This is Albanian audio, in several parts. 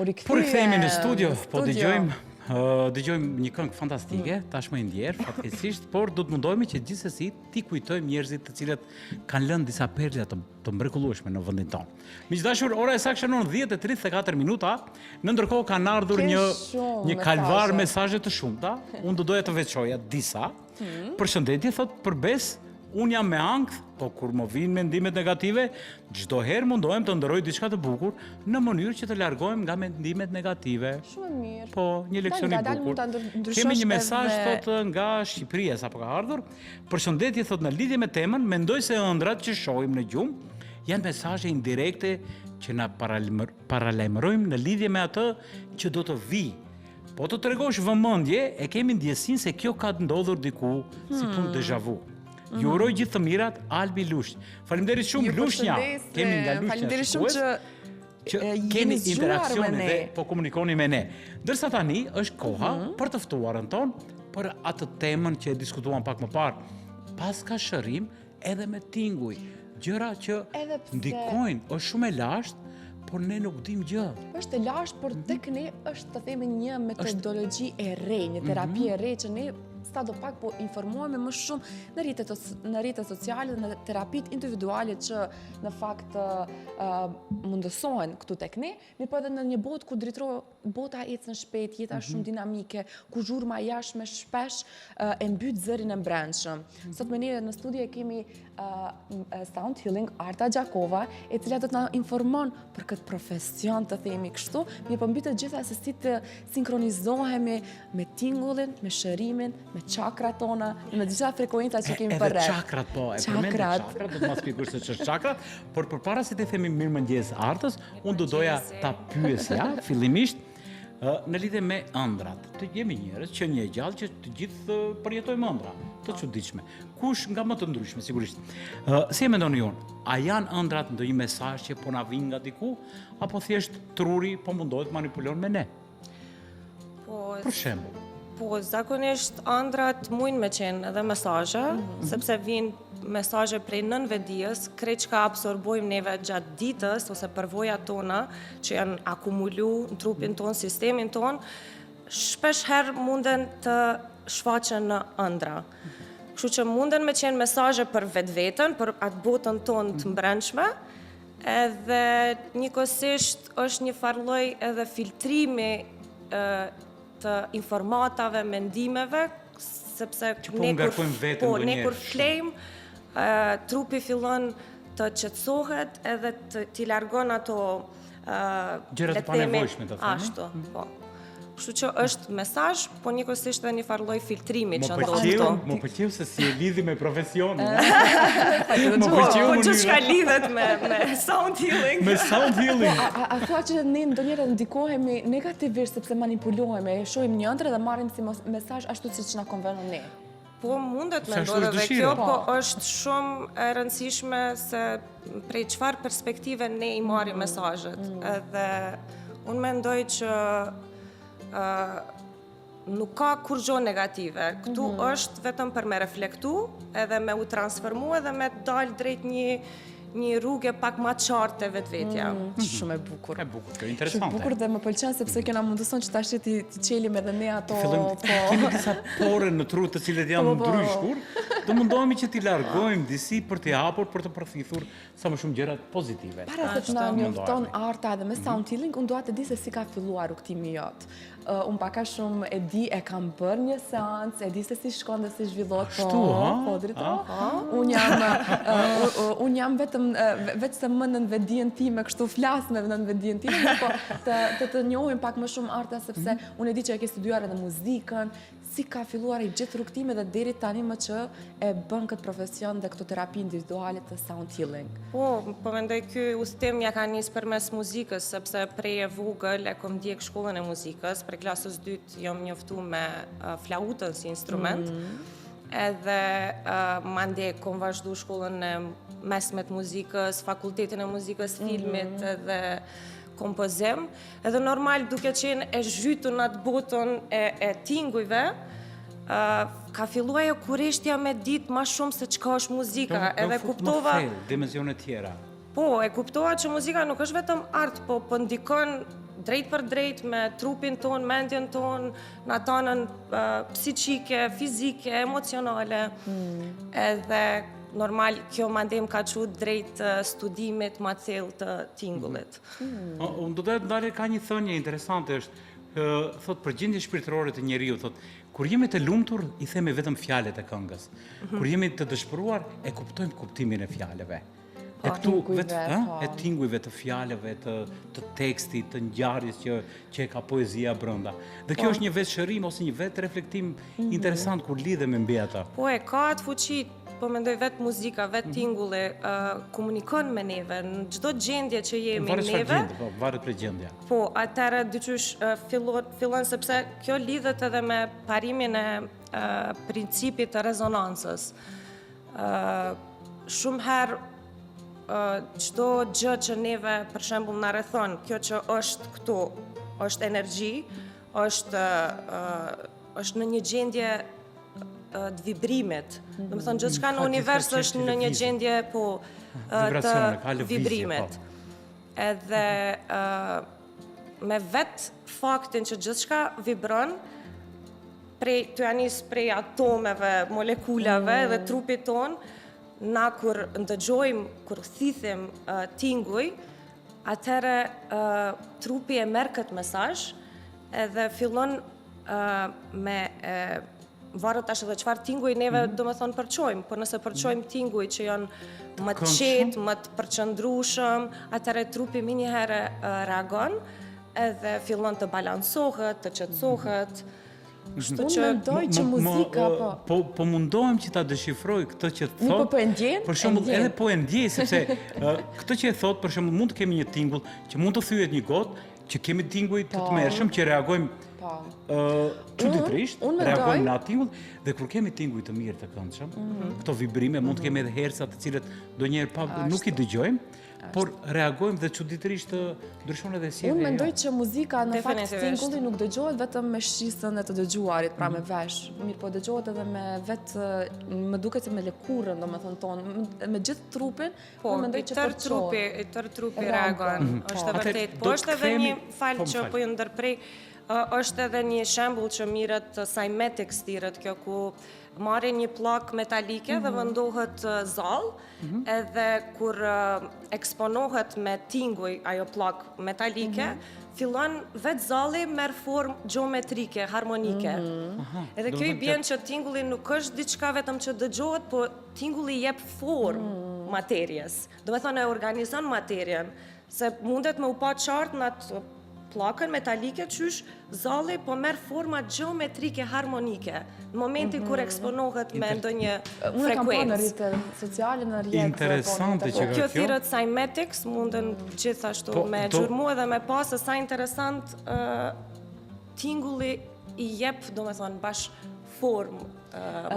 Por kthehemi në studio, po dëgjojmë një këngë fantastike, tashmë e ndjerë, fatkeqësisht, por do të mundohemi që gjithsesi t'i kujtojmë njerëzit të cilët kanë lënë disa perla të mrekullueshme në vendin tonë. Miqdashur, ora e saktë shënon 10:34 minuta, në ndërkohë kanë ardhur një kalvar mesazhe të shumta. Unë do doja të veçoja disa. Përshëndetje, thot Përbes, unë jam me ankth, po kur më vinë mendimet negative, çdo herë mundohem të ndërroj diçka të bukur në mënyrë që të largohem nga mendimet negative. Shumë mirë. Po, një leksion i bukur. Kemi një mesazh thot nga Shqipëria sapo ka ardhur. Përshëndetje, thot në lidhje me temën, mendoj se ëndrat që shohim në gjumë janë mesazhe indirekte që na paralajmërojmë në lidhje me atë që do të vijë. Po të tregosh vëmendje, e kemi ndjesinë se kjo ka ndodhur diku si punë déjà vu. Ju uroj gjithë të mirat, Albi Lushnj. Faleminderit shumë Lushnja. Kemi nga Lushnja. Faleminderit shumë që keni interaksione dhe po komunikoni me ne. Ndërsa tani është koha për të ftuarën tonë për atë temën që e diskutuam pak më parë. Pas ka shërim edhe me tinguj. Gjëra që ndikojnë, është shumë e lashtë, por ne nuk dim gjë. Është e lashtë, por tek ne është të themi një metodologji e re, një terapi e re që ne do pak po informohemi më shumë në rrjetet sociale dhe në terapit individuale që në fakt mundësohen këtu tek ne, mirë po edhe në një botë ku bota ecën shpejt, jeta shumë dinamike, ku zhurma jashtme shpesh e mbyt zërin e brendshëm. Sot me ne në studio kemi Sound Healing Arta Gjakova, e cila do të na informon për këtë profesion, të themi kështu, mirë po mbi të gjitha se si të sinkronizohemi me tingullin, me shërimin, me çakrat tona, me disa frekuenca që kemi për rreth. Edhe çakrat po, e përmend çakrat, do të mos shpjegosh se ç'është çakrat, por përpara se të themi mirëmëngjes Artës, unë do doja ta pyesja fillimisht në lidhje me ëndrat. Të jemi njerëz që një gjallë që të gjithë përjetojmë ëndra, të çuditshme. Kush nga më të ndryshme sigurisht. Si e mendoni ju? A janë ëndrat ndonjë mesazh që po na vijnë nga diku apo thjesht truri po mundohet manipulon me ne? Për shembull. Po, zakonisht ëndrat mujnë me qenë edhe mesazhe, sepse vinë mesazhe prej nënvetdijes, krejt që ka absorbojmë neve gjatë ditës, ose përvojat tona që janë akumulu në trupin tonë, sistemin tonë, shpesh herë munden të shfaqen në ëndra. Kështu që munden me qenë mesazhe për vetveten, për atë botën tonë të mbrëmshme, edhe njëkohësisht është një farlloj edhe filtrimi të informatave, mendimeve, sepse ne kur flejmë, trupi fillon të qetësohet edhe t'i largon ato gjërat e panevojshme, të themi. Ashtu, po. Kështu që është mesazh, po njëkohësisht edhe një farlloj filtrimi që ndodh. Më pëlqeu se si e lidhi me profesionin. Po që shka lidhet me sound healing. Me sound healing. A thua që ne ndonjëherë ndikohemi negativisht sepse manipulohemi, e shohim një ëndër dhe marrim si mesazh ashtu siç na konvenon ne? Po mundet me ndodhe dhe kjo, po është shumë e rëndësishme se prej çfarë perspektive ne i marrim mesazhet. Edhe unë mendoj që nuk ka kur gjo negative. Këtu është vetëm për me reflektu edhe me u transformu edhe me dalë drejt një rrugë pak ma qartë e vetvetja. Shumë e bukur. E bukur, kjo interesante. Shumë bukur dhe më pëlqen sepse kena mundëson që tash ti qelim edhe ne ato. Kemi disa pore në tru të cilët janë ndryshkur, do mundohemi që t'i largojmë disi për t'i hapur, për të përfituar sa më shumë gjërat pozitive. Para se të na njofton Arta edhe me sound healing, unë dua të di se si ka filluar rrugtimi jot. Unë paka shumë e di, e kam bërë një seancë, e di se si shkon dhe si zhvillot. Po, drito. Unë jam vetë se më nënvetdijen time, kështu flas me nënvetdijen time, po të njohim pak më shumë Arta, sepse unë e di që e ke studiuar edhe muzikën, si ka filluar i gjithë rrugtimi dhe deri tani më që e bën këtë profesion dhe këtë terapi individuale të sound healing? Po mendoj ky udhtim ja ka nis përmes muzikës, sepse prej e vogël e kom ndjek shkollën e muzikës, për klasës 2 jam njoftuar me flautën si instrument. Edhe mandej kom vazhdu shkollën e mesme të muzikës, fakultetin e muzikës, filmit edhe kompozim, edhe normal duke qenë e zhytur në atë botën e tingujve, ka filluar ajo kurreshtja me ditë ma shumë se çka është muzika, edhe kuptova... dimensione tjera. Po, e kuptova që muzika nuk është vetëm art, po ndikon drejt për drejt me trupin ton, mendjen ton, në atanën psiqike, fizike, emocionale. Edhe normal kjo mandem ka qu drejt studimit ma thellë të tingullit. Unë do të ndale ka një thënie interesante është, thot përgjendje shpirtërore të njeriu, thot kur jemi të lumtur i themi vetëm fjalët e këngës. Kur jemi të dëshpëruar e kuptojmë kuptimin e fjalëve. E këtu e tingujve të fjalëve, të tekstit, të ngjarjes që ka poezia brenda. Dhe kjo është një vetë shërim ose një vetë reflektim interesant kur lidhemi mbi ata. Po e ka atë fuqi, po mendoj vetë muzika, vetë tingulli, komunikon me neve, në çdo gjendje që jemi neve. Varet për gjendja. Po, atëherë dyqysh fillon sepse kjo lidhet edhe me parimin e principit të rezonancës. Shumë herë çdo gjë që neve, për shembull, na rrethon, kjo që është këtu, është energji, është në një gjendje të vibrimit. Do të thonë gjithçka në univers është në një gjendje të vibrimit. Edhe me vetë faktin që gjithçka vibron, të janis prej atomeve, molekulave dhe trupit ton, na kur ndëgjojmë, kur thithim tinguj, atëherë trupi e merr këtë mesazh edhe fillon me varet tash edhe çfarë tinguj neve domethënë përçojmë, po nëse përçojmë tinguj që janë më të qetë, më të përqëndrueshëm, atëherë trupi më një herë reagon edhe fillon të balansohet, të qetësohet. Unë mendoj që muzika po mundohem që ta deshifroj këtë që thot. Po e ndjen? Për shembull, edhe po e ndjej sepse këtë që e thot, për shembull, mund të kemi një tingull që mund të thyet një gotë, që kemi tinguj të tmerrshëm që reagojmë çuditërisht, reagojmë në atë tingull dhe kur kemi tinguj të mirë të këndshëm, këto vibrime mund të kemi edhe herca të cilët ndonjëherë nuk i dëgjojmë, por reagojmë dhe çuditërisht ndryshon edhe sjellja. Unë mendoj që muzika në fakt tingulli nuk dëgjohet vetëm me shisën e të dëgjuarit, pra me vesh, mirë po dëgjohet edhe me vetë, më duket se me lëkurën, domethënë tonë, me gjithë trupin, unë mendoj që tërë trupi reagon, është vërtet. Po është edhe një falë që po ju ndërprej, është edhe një shembull që mirët cymatics thirret kjo ku marrin një pllak metalike dhe vendohet zall, edhe kur eksponohet me tinguj ajo pllak metalike, fillon vetë zalli merr formë gjeometrike, harmonike. Edhe kjo i bën që tingulli nuk është diçka vetëm që dëgjohet, po tingulli jep formë materjes. Do të thonë e organizon materjen, se mundet me u pa qartë në atë pllakën metalike qysh zalli po merr forma gjeometrike harmonike në momentin kur eksponohet me ndonjë frekuencë. Unë kam parë në rrjetet sociale, në rrjetet. Interesante që kjo thirret cymatics, munden gjithashtu me xhurmu edhe me pa se sa interesant tingulli i jep, domethënë, bash formë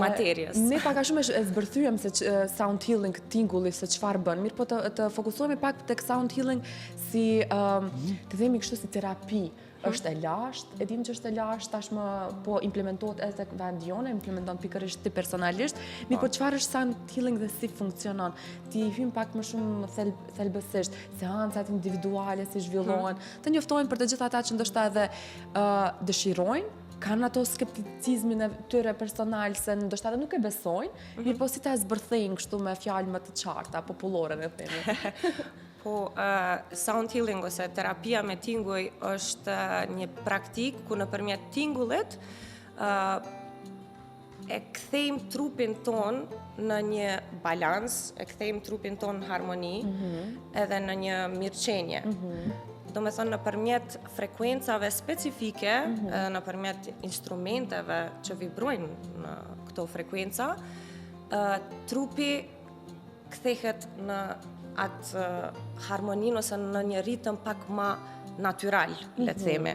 materjes. Ne pak a shumë e zbërthyem se sound healing tingulli se çfarë bën. Mirë po të fokusohemi pak tek sound healing si të themi kështu si terapi. Është e lashtë, e dim që është e lashtë, tashmë po implementohet edhe tek vendione, implementon pikërisht ti personalisht. Mirë po çfarë është sound healing dhe si funksionon? Ti hym pak më shumë thelbësisht, seancat individuale si zhvillohen, të njoftojnë për të gjithë ata që ndoshta edhe dëshirojnë, kanë ato skepticizmin e tyre personal se ndoshta edhe nuk e besojnë, mirë po si ta zbërthejnë kështu me fjalë më të qarta, popullore ne themi. Po, sound healing ose terapia me tinguj është një praktik ku nëpërmjet tingullit e kthejmë trupin ton në një balans, e kthejmë trupin ton në harmoni edhe në një mirëqenje. Do me thonë nëpërmjet frekuencave specifike, nëpërmjet instrumenteve që vibrojnë në këto frekuenca, trupi kthehet në atë harmonin ose në një ritëm pak ma natyral, le të themi.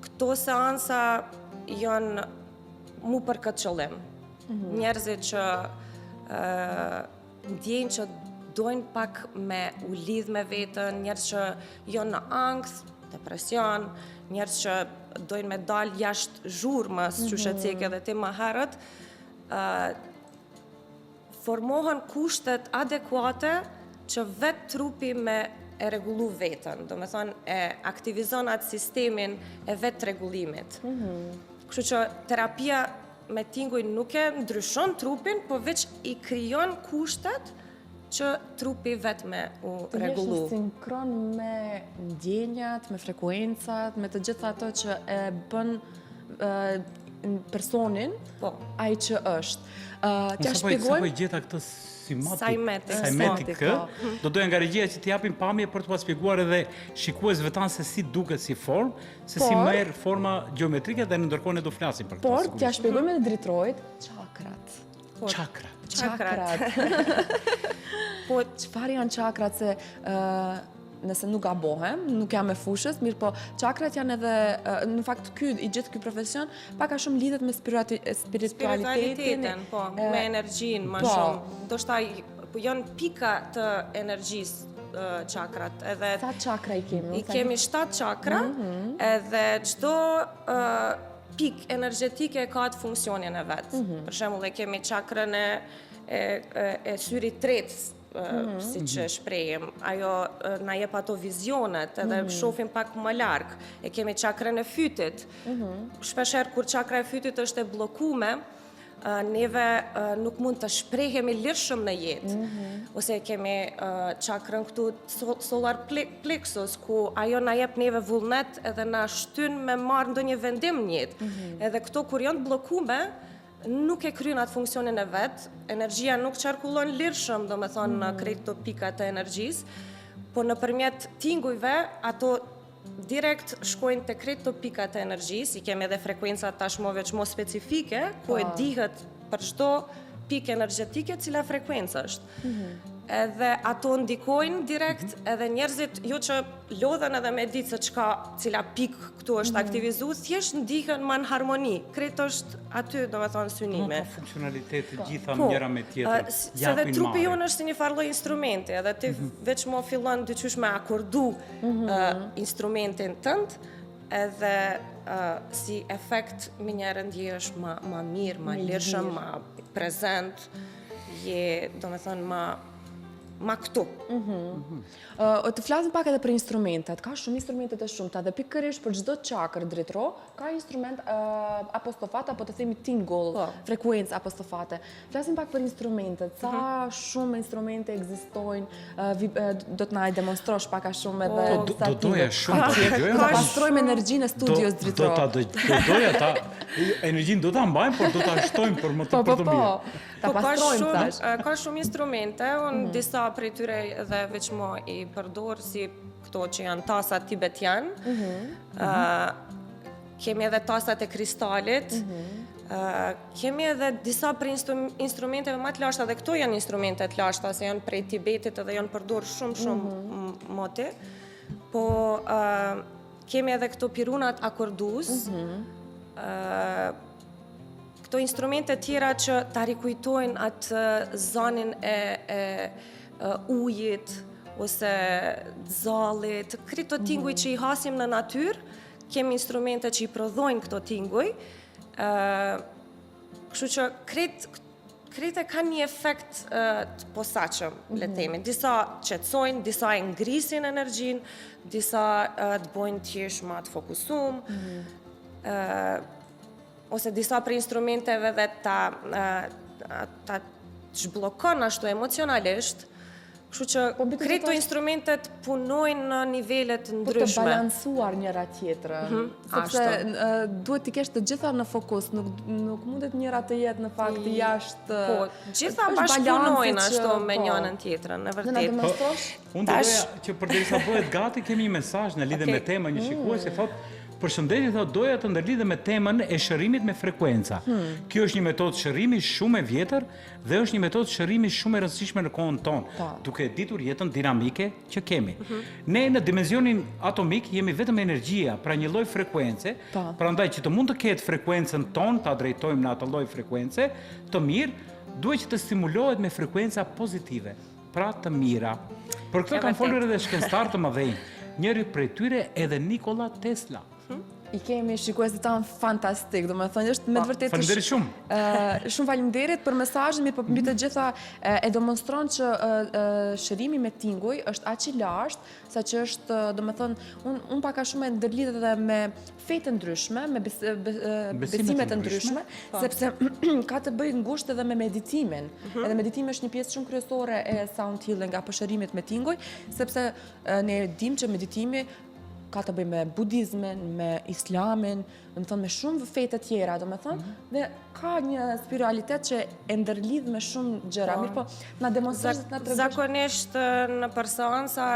Këto seansa janë mu për këtë qëllim. Njerëzit që ndjejnë që dojnë pak me u lidh me vetën, njerëz që janë në angst, depresion, njerëz që dojnë me dal jashtë zhurmës, që shëcek edhe ti më herët, formohen kushtet adekuate që vetë trupi me e rregullu veten, do me thonë e aktivizon atë sistemin e vetë rregullimit. Kështu që terapia me tinguj nuk e ndryshon trupin, po veç i krijon kushtet që trupi vetë me u rregullu. Të jesh në sinkron me ndjenjat, me frekuencat, me të gjitha ato që e bën personin ai që është. T'ja shpjegojmë. Sa po i gjeta këtë Cymatic, do doja nga regjia që t'japin pamje për t'u shpjeguar edhe shikuesve tanë se si duket si formë, se si merr forma gjeometrike dhe në ndërkohën e do flasim për këtë. Por t'ja shpjegojmë edhe dritrojt çakrat. Çakrat. Po çfarë janë çakrat, se nëse nuk gabohem, nuk jam e fushës, mirë po çakrat janë edhe, në fakt i gjithë ky profesion pak a shumë lidhet me spiritualitetin, po, me energjinë më shumë. Ndoshta janë pika të energjisë çakrat, edhe sa çakra i kemi? I kemi 7 çakra, edhe çdo pikë energjetike ka atë funksionin e vet. Për shembull, e kemi çakrën e syrit tretë, si që shprejim, ajo na jep ato vizionet, edhe shohim pak më larg. E kemi çakrën e fytit. Shpeshherë kur çakra e fytit është e bllokume, neve nuk mund të shprehemi lirshëm në jetë. Ose kemi çakrën këtu solar plexus, ku ajo na jep neve vullnet edhe na shtyn me marrë ndonjë vendim në jetë. Edhe këto kur janë bllokume, nuk e kryen atë funksionin e vet, energjia nuk qarkullon lirshëm, do me thonë në krejt të pikat e energjisë, po nëpërmjet tingujve, ato direkt shkojnë të krejt të pikat e energjisë, i kemi edhe frekuencat tashmove që mo specifike, ku e dihet për çdo pikë energjetike cila frekuencë është. Edhe ato ndikojnë direkt, edhe njerëzit, jo që lodhen edhe me ditë se cila pikë këtu është aktivizu, thjesht ndihen ma në harmoni. Kretë është aty, do me thonë, synime. Nuk ka funksionalitet të gjitha njëra me tjetër. Se dhe trupi jonë është si një farloj instrumenti, edhe ti veç mo fillon dyqysh me akordu instrumentin tënd, edhe si efekt me njerë ndjesh ma mirë, ma lirshëm, ma prezent, do me thonë, ma këtu. Të flasim pak edhe për instrumentet. Ka shumë instrumentet e shumta dhe pikërisht për çdo çakër dritro ka instrument apostofat apo të themi tingull, frekuencë apostofate. Flasim pak për instrumentet. Sa shumë instrumente ekzistojnë, do të na i demonstrosh pak a shumë edhe do doja shumë të dëgjojmë. Ta pastrojmë energjinë e studios dritro. Do doja ta energjinë do ta mbajmë, por do ta shtojmë për më të mirë. Ka shumë instrumente, unë disa prej tyre dhe veç mo i përdor si këto që janë tasat tibetian, kemi edhe tasat e kristalit, kemi edhe disa prej instrumenteve më të lashta, dhe këto janë instrumente të lashta, se janë prej Tibetit edhe janë përdor shumë moti, po kemi edhe këto pirunat akordus, këto instrumente tjera që ta rikujtojnë atë zanin e ujit, ose zallit, këto tinguj që i hasim në natyrë, kemi instrumente që i prodhojnë këto tinguj, kështu që krejt e ka një efekt të posaçëm, le të themi. Disa qetësojnë, disa e ngrisin energjinë, disa të bojnë t'jesh ma të fokusum, ose disa për instrumenteve dhe ta zhbllokon ashtu emocionalisht, kështu që këto instrumentet punojnë në nivelet ndryshme. Për të balansuar njëra tjetrën. Sepse duhet t'i kesh të gjitha në fokus, nuk mundet njëra të jetë në fakt jashtë. Po, gjitha bashkëpunojnë ashtu me njënën tjetrën, në vërtet. Dhe na demonstrosh? Unë doja që përderisa bëhet gati, kemi një mesazh në lidhje me temën, një shikues thotë: "Përshëndetje, doja të ndërlidhem me temën e shërimit me frekuenca. Kjo është një metodë shërimi shumë e vjetër dhe është një metodë shërimi shumë e rëndësishme në kohën tonë, duke ditur jetën dinamike që kemi. Ne në dimensionin atomik jemi vetëm energjia, pra një lloj frekuence, prandaj që të mund të ketë frekuencën tonë, ta drejtojmë në atë lloj frekuence të mirë, duhet që të stimulohet me frekuenca pozitive, pra të mira. Për këtë kanë folur edhe shkencëtar të mëdhenj. Njëri prej tyre edhe Nikola Tesla. I kemi shikuesit tanë fantastik, do me thënë është me të vërtetë Faleminderit shumë. Shumë faleminderit për mesazhin, mirë po mbi të gjitha e demonstron që shërimi me tinguj është aq i lashtë, saqë është, do me thënë, unë pak a shumë e ndërlidhet edhe me fetë ndryshme, me besimet ndryshme, sepse ka të bëjë ngushtë edhe me meditimin. Edhe meditimi është një pjesë shumë kryesore e sound healing apo shërimit me tinguj, sepse ne dim që meditimi ka të bëjë me budizmin, me islamin, do të thënë me shumë fete tjera, do të thënë, dhe ka një spiritualitet që e ndërlidh me shumë gjëra. Mirë po, na demonstrosh na tregosh. Zakonisht në për seansa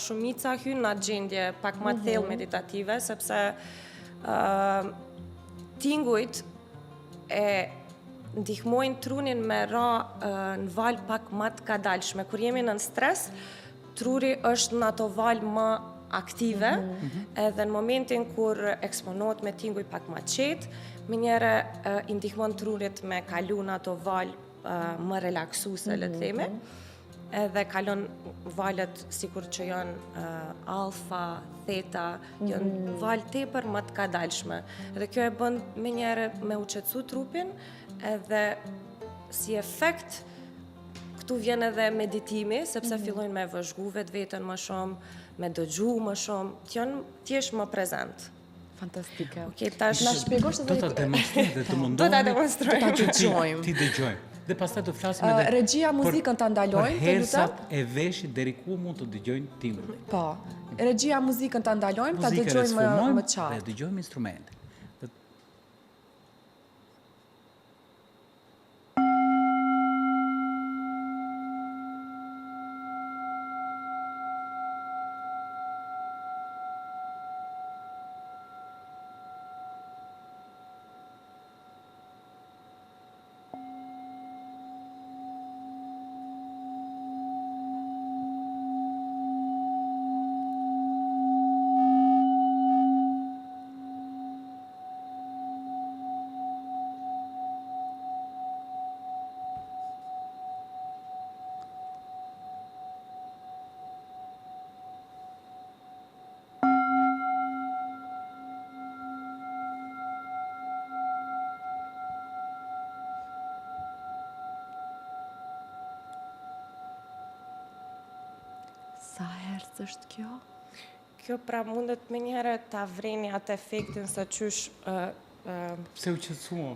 shumica hyn në gjendje pak më thellë meditative, sepse tingujt e ndihmojnë trunin me ra në val pak më të kadalshme. Kur jemi në stres, truri është në ato val më aktive, edhe në momentin kur eksponohet me tinguj pak ma qetë, më njëre i ndihmon trurit me kalu në ato val më relaksuse, le të themi, edhe kalon valet sikur që janë alfa, theta, janë val tepër më të kadalshme. Edhe kjo e bën më njëre me u qetësu trupin, edhe si efekt këtu vjen edhe meditimi, sepse fillojnë me vëzhgu vetveten më shumë, me dëgju më shumë, t'jesh më prezent. Fantastike. Okej, tash Na shpjegosh Do ta demonstroj dhe të mundohemi. Do ta demonstroj. Ta dëgjojmë. Ti dëgjojmë. Dhe pastaj do flasim edhe Regjia muzikën ta ndalojmë, për hersat e veshit deri ku mund të dëgjojnë tingull. Po. Regjia muzikën ta ndalojmë, ta Muzikën e dëgjojmë sfumojmë më qartë. dhe dëgjojmë instrumente. Sa herës është kjo? kjo pra mundet me njëherë ta vreni atë efektin se qysh Pse u qetësuam?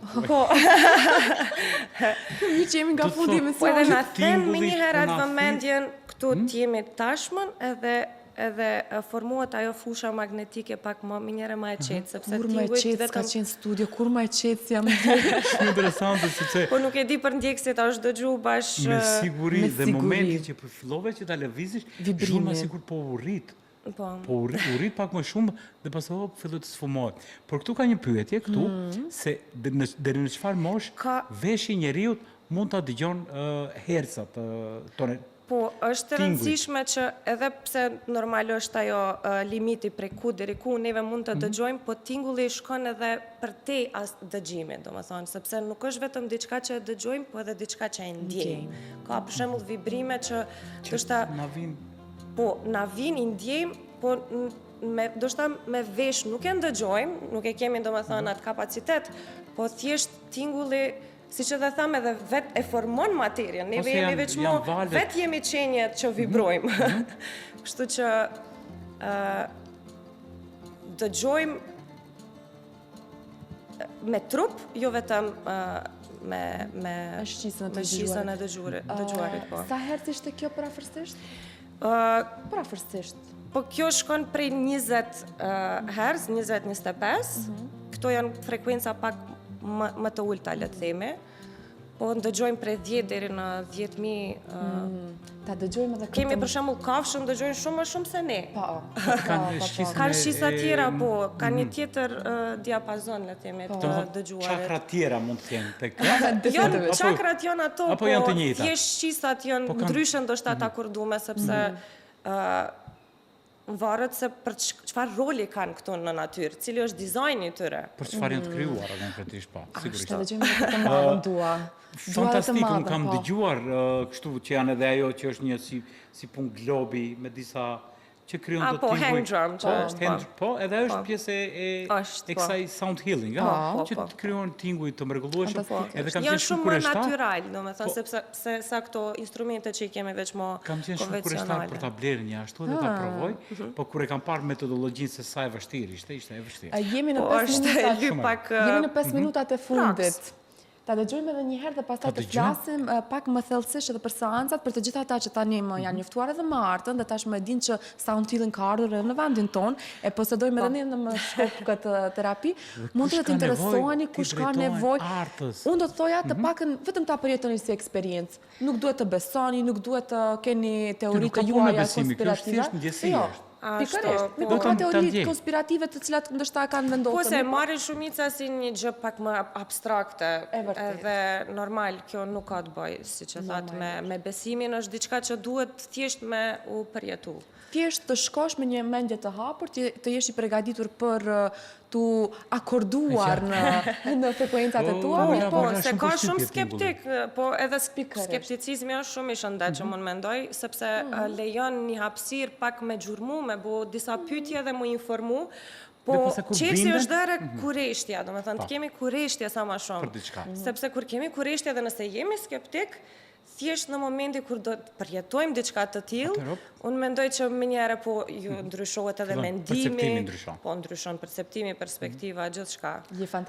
Mi që jemi nga fundi me po edhe na Që them me tingulli njëherë atë na vëmendjen këtu t'jemi tashmën edhe formohet ajo fusha magnetike pak më njëherë më e qetë, sepse Kur më e tingujt qetë s'ka qenë studio, kur më e qetë si jam ndjerë. Shumë interesante sepse po nuk e di për ndjekësit, është dëgju bash me siguri me dhe siguri. momenti që po fillove që ta lëvizish, Vibrimi. shumë sikur po u rrit. Po u rrit pak më shumë dhe pastaj filloi të sfumohet. Por këtu ka një pyetje këtu se deri në çfarë mosh veshi i njeriu mund ta dëgjon hercat tonë. Po, është e Tingujt. rëndësishme që edhe pse normal është ajo limiti prej ku deri ku neve mund të dëgjojmë, po tingulli shkon edhe për te as dëgjimit, domethënë, sepse nuk është vetëm diçka që e dëgjojmë, po edhe diçka që e ndjejmë. Ka për shembull vibrime që ndoshta Na vin po na vin i ndjejmë, po ndoshta me vesh nuk e ndëgjojmë, nuk e kemi domethënë atë kapacitet, po thjesht tingulli siç edhe tham edhe vet e formon materien, neve Ose jemi janë- veçmo, janë valet. vet jemi qenjet që vibrojmë. Kështu që dëgjojmë me trup, jo vetëm me Me shqisën e me shqisën e dëgjuarit, po. Sa herë ishte kjo përafërsisht? Përafërsisht. Po kjo shkon prej 20 hertz, 20-25. Këto janë frekuenca pak më të ulta, le të themi. Po ndëgjojmë prej 10 deri në 10.000. Ta dëgjojmë edhe këtë. Kemi për shembull kafshë ndëgjojnë shumë më shumë se ne. Po. kanë shqisën Kanë shqisa tjera, po, kanë një Mhm. tjetër diapazon, le të themi, të dëgjuarit. Çakra tjera mund të jenë tek. Janë Apo- çakrat janë ato, apo janë të njëjta? thjesht shqisat janë Po kanë- ndryshe ndoshta ta kurdume, sepse varet se për çfarë roli kanë këtu në natyrë, cili është dizajni i tyre. Për çfarë janë të krijuara konkretisht pa, sigurisht. Ta dëgjojmë edhe këtë madhe dua. Fantastik, unë kam po. dëgjuar kështu që janë edhe ajo që është një si punë globi me disa që krijon të po, tinguj. hang drum, që Po, është, hang- po, edhe është pjesë Është, e po. kësaj sound healing, që të krijon tinguj të mrekullueshëm. Edhe kam Janë qenë shumë më kurreshtar. natyral, domethënë sepse sa këto instrumente që i kemi veç më Kam qenë shumë kurreshtar konvencionale. për ta blerë një ashtu dhe ta provoj, po kur e kam parë metodologjinë se sa e vështirë ishte e vështirë. Jemi në Po 5 është minutat. lyp pak Jemi në 5 minutat e fundit. Praks. Ta dëgjojmë edhe një herë dhe pastaj të flasim pak më thellësisht edhe për seancat, për të gjithë ata që tani më janë njoftuar edhe më artën dhe tashmë e dinë që sound healing ka ardhur edhe në vendin ton, e posedojmë edhe ne në më shkop këtë terapi. Mund të interesoheni kush ka nevojë. Unë do të thoja të pakën vetëm ta përjetoni si eksperiencë. Nuk duhet të besoni, nuk duhet të keni teori të juaja konspirative. Jo. Pikërisht, po ka teori konspirative të cilat ndoshta kanë vendosur. Po se marrin shumica si një gjë pak më abstrakte. Edhe normal, kjo nuk ka të bëjë, siç e thatë, me besimin, është diçka që duhet thjesht me u përjetu. Thjesht të shkosh me një mendje të hapur, të jesh i përgatitur për të akorduar në frekuencat e tua. Po, se ka shumë skeptik, po edhe skepticizmi është shumë i shëndet që mund mendoj, sepse lejon një hapësirë pak me gjurmu, me bo disa pyetje dhe mu informu, po qesi është dhere kureshtja, do me thënë, të kemi kureshtja sa ma shumë. Sepse kur kemi kureshtja dhe nëse jemi skeptik, thjesht në momenti kur do të përjetojmë diçka të tillë, unë mendoj që më njëherë po ju ndryshohet edhe mendimi, po ndryshon perceptimi, perspektiva, gjithçka.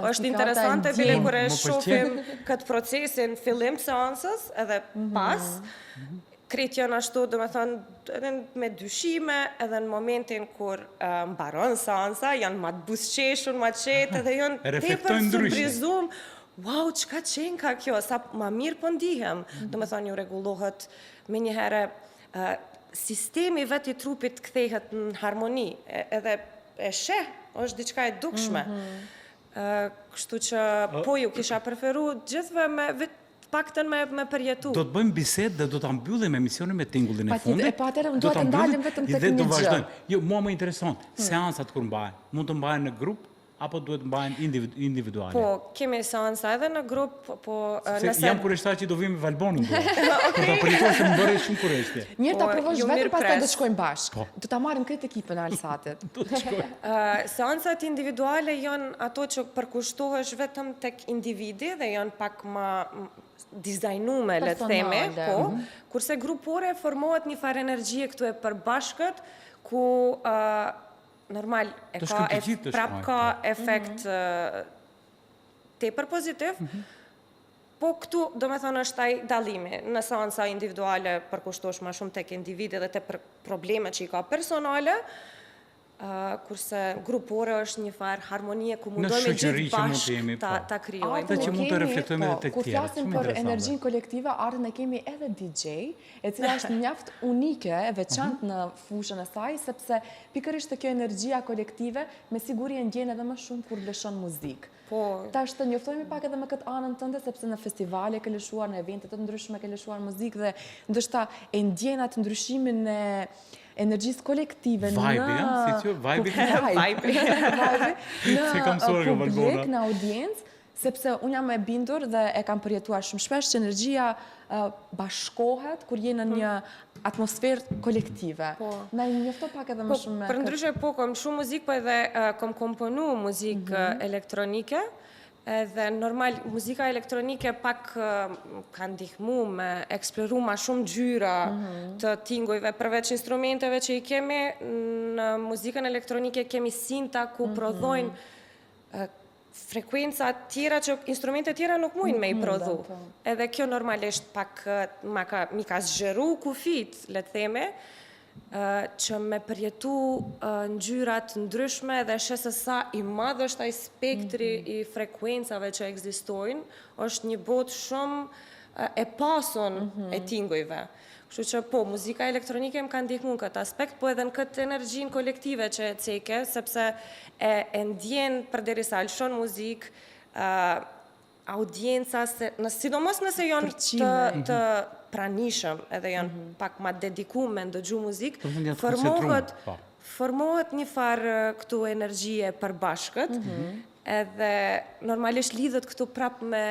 Është interesante bile kur e shohim këtë procesin fillim të seancës edhe pas, krejt janë ashtu, do me thënë, edhe me dyshime, edhe në momentin kur mbaron seanca, janë ma të busqeshur, ma qetë, edhe janë tepër surprizum. Wow, qka qenë ka kjo, sa ma mirë për ndihem. Do me thonë, ju regulohet me njëherë sistemi vetë i trupit kthehet në harmoni, edhe e sheh, është diçka e dukshme. Kështu që po ju kisha preferu gjithve me paktën me përjetu. Do të bëjmë bisedë dhe do të mbyllim emisionin me tingullin e fundit. Po atëherë do të ndalim vetëm tek një gjë. Jo, mua më intereson, seancat kur mbahen, mund të mbahen në grup, apo duhet mbahen individuale? Po, kemi seansa edhe në grup, po nëse... Jam kureshtar që do vim me Valbonin, për ta përjetuar se më bëre shumë kureshtje. Njërë ta provosh vetëm, pastaj do të shkojmë bashkë. Do ta marrim këtë ekipën e Alsatit. Do të shkojmë. Seansat individuale janë ato që përkushtohesh vetëm tek individi dhe janë pak më dizajnume, le të themi, po, kurse grupore formohet një farë energjie këtu e përbashkët, ku normal, prap ka efekt tepër pozitiv, po këtu, do me thonë, është taj dalimi. Në seansa individuale përkushtosh ma shumë tek individi dhe te probleme që i ka personale, kurse grupore është një farë harmonie ku mundojme gjithë bashkë ta kryojmë. Ata që mund të reflektojme edhe tek tjerë. Kur flasim për energjinë kolektive, ardhën e kemi edhe DJ, e cila është mjaft unike, e veçantë në fushën e saj, sepse pikërisht kjo energjia kolektive me siguri e ndjen edhe më shumë kur lëshon muzikë. Tash të njoftojmë pak edhe me këtë anën tënde, sepse në festivale ke lëshuar, në evente të ndryshme ke lëshuar muzikë dhe ndoshta e ndjen atë ndryshimin e energjisë kolektive në publik, në audiencë, sepse unë jam e bindur dhe e kam përjetuar shumë shpesh që energjia bashkohet kur je në një atmosferë kolektive. Na njofto pak edhe më shumë. Për ndryshe po, kom shumë muzikë, po edhe kom komponu muzikë elektronike, edhe normal, muzika elektronike pak ka ndihmu me eksploru ma shumë gjyra të tingujve, përveç instrumenteve që i kemi, në muzikën elektronike kemi sinta ku prodhojnë frekuenca tjera që instrumente tjera nuk mujnë me i prodhu. Edhe kjo normalisht pak mi ka zgjeru kufit, le të theme, që me përjetu ngjyrat ndryshme dhe shesë sa i madh është ai spektri i frekuencave që ekzistojnë, është një botë shumë e pasun e tingujve. Kështu që po, muzika elektronike më ka ndihmu në këtë aspekt, po edhe në këtë energjin kolektive që e ceke, sepse e ndjen përderisa lëshon muzikë, audienca, sidomos nëse janë të pranishëm edhe janë pak ma dedikuar me ndëgju muzikë, formohet një farë këtu energjie përbashkët, Edhe normalisht lidhet këtu prap me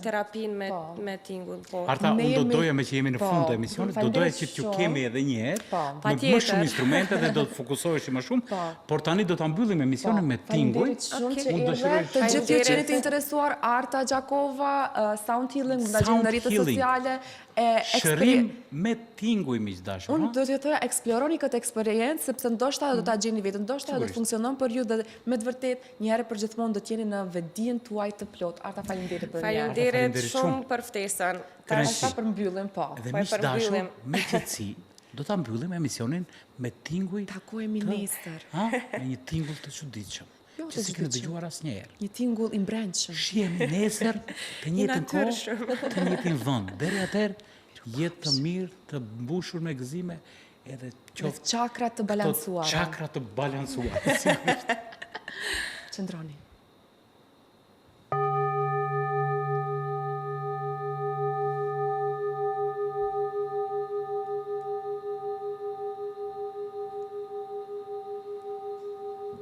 terapinë me tingull. Po. Arta, Ne unë do jemi- doja me që jemi në fund të Po, emisionit, do falenderit doja që t'ju shumë. kemi edhe një herë, Po. me më Patjetër. shumë instrumente dhe do të fokusoheshi më shumë, Po. por tani do ta mbyllim emisionin me tinguj. Faleminderit shumë Okej. që Unë erdhe. dëshiroj Të gjithë ju që Faleminderit. jeni të interesuar, Arta Gjakova, Sound Healing, mund ta gjeni në Sound rrjetet healing. sociale. Shërim me tinguj, miq dashur. Unë ha? do t'ju thoya eksploroni këtë eksperiencë sepse ndoshta do ta gjeni vetën, ndoshta do të funksionon për ju dhe me të vërtetë një herë për gjithmonë do të jeni në vedijen tuaj të plot. Arta, faleminderit për një herë. Faleminderit Faleminderit shumë shumë. për ftesën. Kënaqësi. Ata për mbyllim, po. Dhe Po e miq dashur, përmbyllim. me qetësi, do ta mbyllim emisionin me tinguj. Takohemi nesër. Ha? Me një tingull të çuditshëm. Jo Që të si kemi çuditshëm. dëgjuar asnjëherë. Një tingull i mbrëmshëm. Shihemi nesër të njëjtën kohë, natyrshëm. të njëjtin vend. Deri atëherë, jetë të mirë, të mbushur me gëzime, edhe Me qoftë çakra të këto balancuara. çakra të balancuara. Qëndroni.